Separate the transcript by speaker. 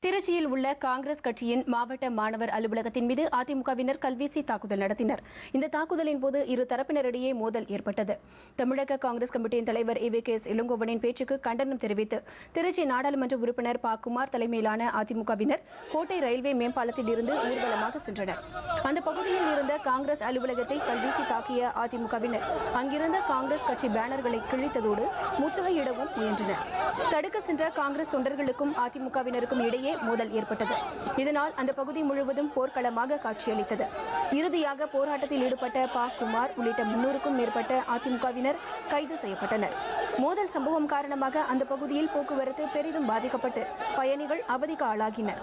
Speaker 1: திருச்சியில் உள்ள காங்கிரஸ் கட்சியின் மாவட்ட மாணவர் அலுவலகத்தின் மீது அதிமுகவினர் கல்வீசி தாக்குதல் நடத்தினர். இந்த தாக்குதலின் போது இரு தரப்பினரிடையே மோதல் ஏற்பட்டது. தமிழக காங்கிரஸ் கமிட்டியின் தலைவர் EVKS இளங்கோவனின் பேச்சுக்கு கண்டனம் தெரிவித்து திருச்சி நாடாளுமன்ற உறுப்பினர் ப. குமார் தலைமையிலான அதிமுகவினர் கோட்டை ரயில்வே மேம்பாலத்தில் இருந்து ஊர்வலமாக சென்றனர். அந்த பகுதியில் இருந்த காங்கிரஸ் அலுவலகத்தை கல்வீசி தாக்கிய அதிமுகவினர் அங்கிருந்த காங்கிரஸ் கட்சி பேனர்களை கிழித்ததோடு முற்றுகையிடவும் முயன்றனர். தடுக்க சென்ற காங்கிரஸ் தொண்டர்களுக்கும் அதிமுகவினருக்கும் இடையே மோதல் ஏற்பட்டது. இதனால் அந்த பகுதி முழுவதும் போர்க்களமாக காட்சியளித்தது. இறுதியாக போராட்டத்தில் ஈடுபட்ட ப. குமார் உள்ளிட்ட 300க்கும் மேற்பட்ட அதிமுகவினர் கைது செய்யப்பட்டனர். மோதல் சம்பவம் காரணமாக அந்த பகுதியில் போக்குவரத்து பெரிதும் பாதிக்கப்பட்டு பயணிகள் அவதிக்கு ஆளாகினர்.